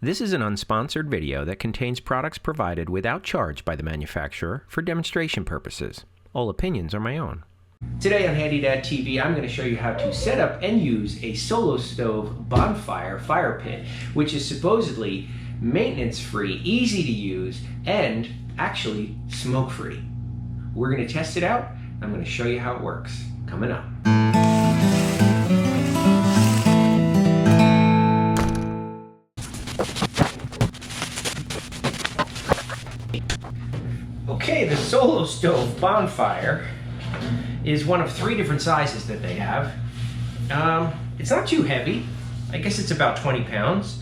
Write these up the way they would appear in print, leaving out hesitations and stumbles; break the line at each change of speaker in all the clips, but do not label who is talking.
This is an unsponsored video that contains products provided without charge by the manufacturer for demonstration purposes. All opinions are my own. Today on HandyDadTV, I'm going to show you how to set up and use a solo stove Bonfire fire pit, which is supposedly maintenance-free, easy to use, and actually smoke-free. We're going to test it out. I'm going to show you how it works. Coming up. Okay, the solo stove Bonfire is one of 3 different sizes that they have. It's not too heavy. I guess it's about 20 pounds.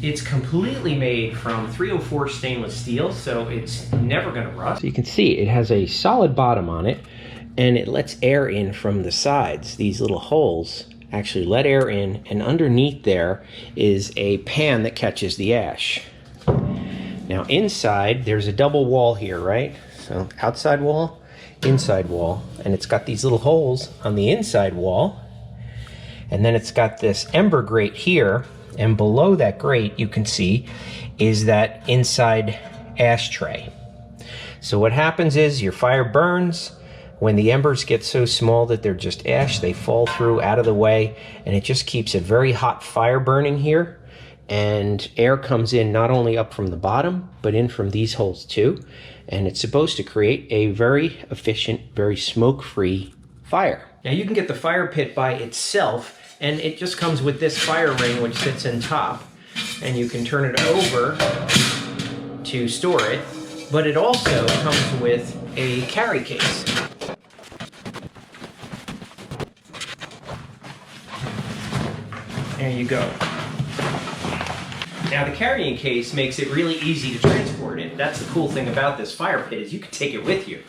It's completely made from 304 stainless steel, so it's never going to rust. So you can see it has a solid bottom on it, and it lets air in from the sides. These little holes actually let air in, and underneath there is a pan that catches the ash. Now inside, there's a double wall here, right? So outside wall, inside wall, and it's got these little holes on the inside wall. And then it's got this ember grate here, and below that grate, you can see, is that inside ashtray. So what happens is your fire burns. When the embers get so small that they're just ash, they fall through out of the way, and it just keeps a very hot fire burning here. And air comes in not only up from the bottom, but in from these holes too. And it's supposed to create a very efficient, very smoke-free fire. Now you can get the fire pit by itself, and it just comes with this fire ring which sits in top, and you can turn it over to store it, but it also comes with a carry case. There you go. Now the carrying case makes it really easy to transport it. That's the cool thing about this fire pit, is you can take it with you.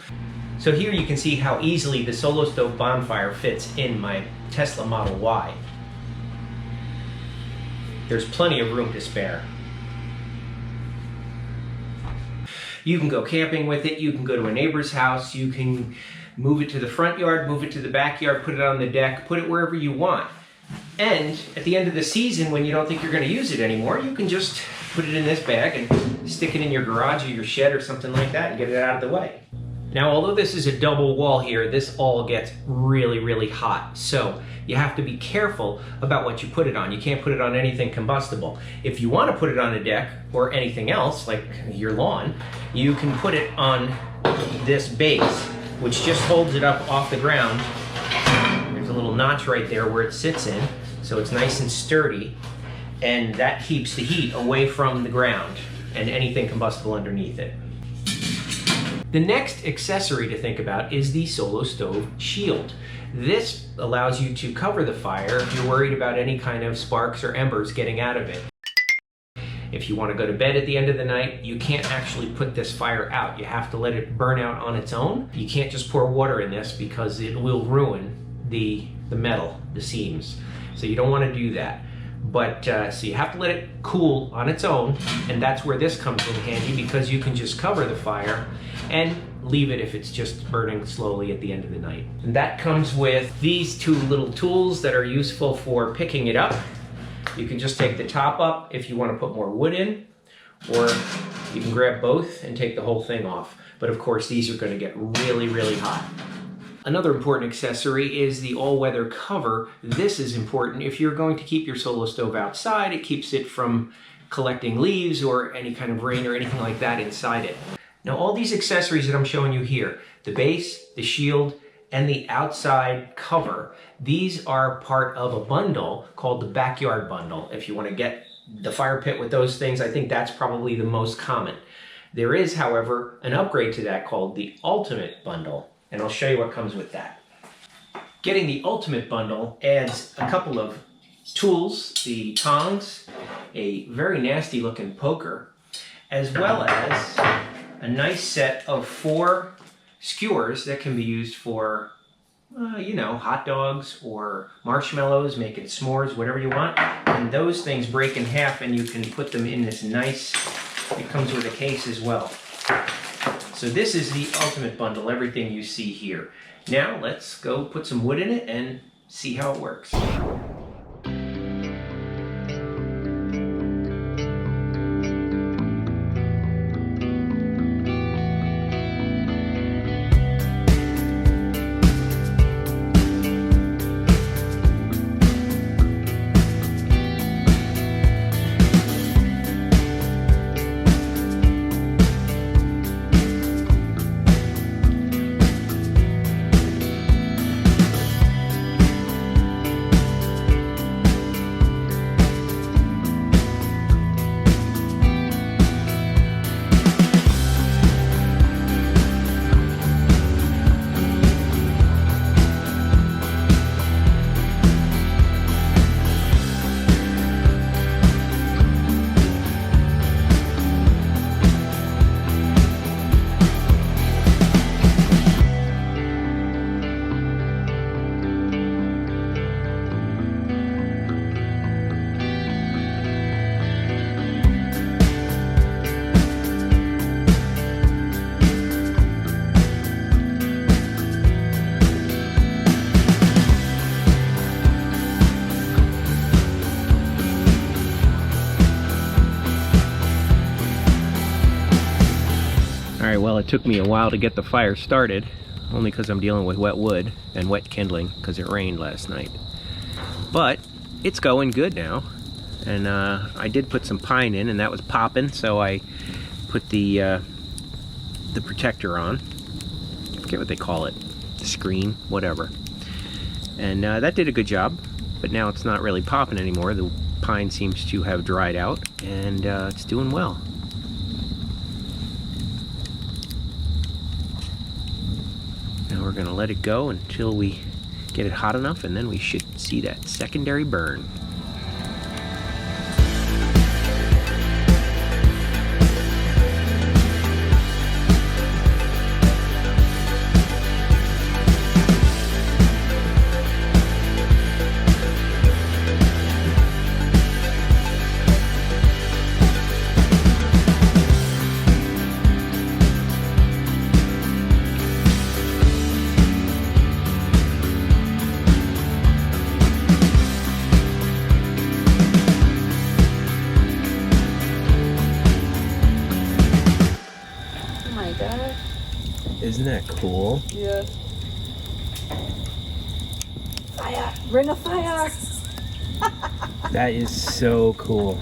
So here you can see how easily the solo stove Bonfire fits in my Tesla Model Y. There's plenty of room to spare. You can go camping with it, you can go to a neighbor's house, you can move it to the front yard, move it to the backyard, put it on the deck, put it wherever you want. And at the end of the season, when you don't think you're going to use it anymore, you can just put it in this bag and stick it in your garage or your shed or something like that and get it out of the way. Now, although this is a double wall here, this all gets really, really hot. So you have to be careful about what you put it on. You can't put it on anything combustible. If you want to put it on a deck or anything else, like your lawn, you can put it on this base, which just holds it up off the ground. There's a little notch right there where it sits in, so it's nice and sturdy, and that keeps the heat away from the ground and anything combustible underneath it. The next accessory to think about is the solo stove shield. This allows you to cover the fire if you're worried about any kind of sparks or embers getting out of it. If you want to go to bed at the end of the night, you can't actually put this fire out. You have to let it burn out on its own. You can't just pour water in this because it will ruin the metal, the seams. So you don't want to do that. But so you have to let it cool on its own, and that's where this comes in handy, because you can just cover the fire and leave it if it's just burning slowly at the end of the night. And that comes with these 2 little tools that are useful for picking it up. You can just take the top up if you want to put more wood in, or you can grab both and take the whole thing off. But of course, these are going to get really, really hot. Another important accessory is the all-weather cover. This is important if you're going to keep your solo stove outside. It keeps it from collecting leaves or any kind of rain or anything like that inside it. Now, all these accessories that I'm showing you here, the base, the shield, and the outside cover, these are part of a bundle called the Backyard Bundle. If you want to get the fire pit with those things, I think that's probably the most common. There is, however, an upgrade to that called the Ultimate Bundle, and I'll show you what comes with that. Getting the Ultimate Bundle adds a couple of tools, the tongs, a very nasty looking poker, as well as a nice set of 4 skewers that can be used for, you know, hot dogs or marshmallows, making s'mores, whatever you want. And those things break in half, and you can put them in this nice, it comes with a case as well. So this is the Ultimate Bundle, everything you see here. Now let's go put some wood in it and see how it works. Alright, well, it took me a while to get the fire started, only because I'm dealing with wet wood and wet kindling because it rained last night. But it's going good now, and I did put some pine in, and that was popping, so I put the protector on. I forget what they call it, the screen, whatever. And that did a good job, but now it's not really popping anymore. The pine seems to have dried out, and it's doing well. Now we're gonna let it go until we get it hot enough, and then we should see that secondary burn. Isn't that cool?
Yeah. Fire! Ring of fire!
That is so cool.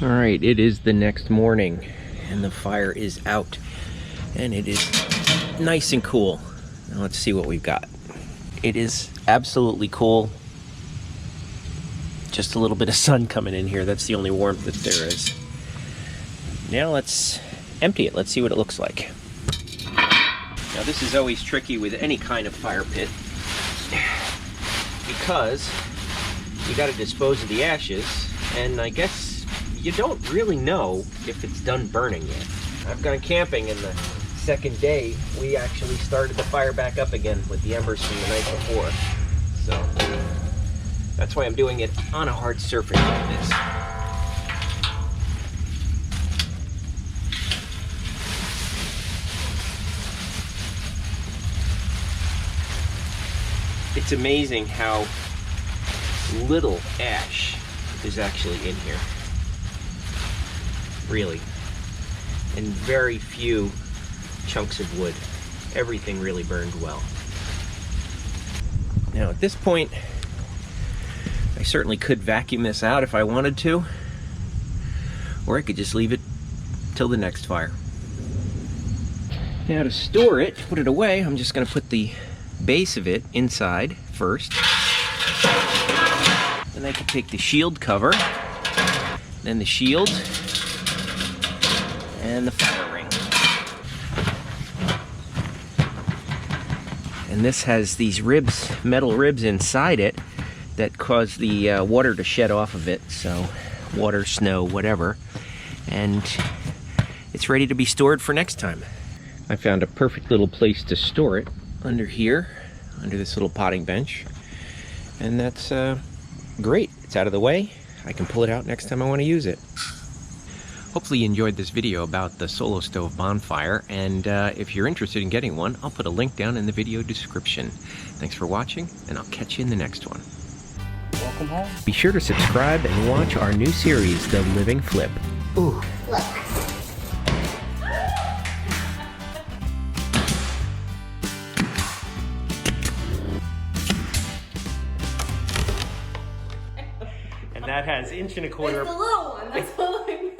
Alright, it is the next morning and the fire is out and it is nice and cool. Now let's see what we've got. It is absolutely cool. Just a little bit of sun coming in here. That's the only warmth that there is. Now let's empty it. Let's see what it looks like. Now this is always tricky with any kind of fire pit because you got to dispose of the ashes, and I guess you don't really know if it's done burning yet. I've gone camping, and the second day we actually started the fire back up again with the embers from the night before. So that's why I'm doing it on a hard surface like this. It's amazing how little ash is actually in here. Really. And very few chunks of wood. Everything really burned well. Now at this point, I certainly could vacuum this out if I wanted to, or I could just leave it till the next fire. Now to store it, to put it away, I'm just going to put the base of it inside first. Then I can take the shield cover, then the shield, and the fire ring. And this has these ribs, metal ribs inside it that cause the water to shed off of it. So water, snow, whatever. And it's ready to be stored for next time. I found a perfect little place to store it under here, under this little potting bench. And that's great. It's out of the way. I can pull it out next time I want to use it. Hopefully you enjoyed this video about the Solo Stove Bonfire, and if you're interested in getting one, I'll put a link down in the video description. Thanks for watching, and I'll catch you in the next one.
Welcome home.
Be sure to subscribe and watch our new series, The Living Flip. Ooh.
Look.
And that has 1.25 inches.
It's the little one, that's all I mean.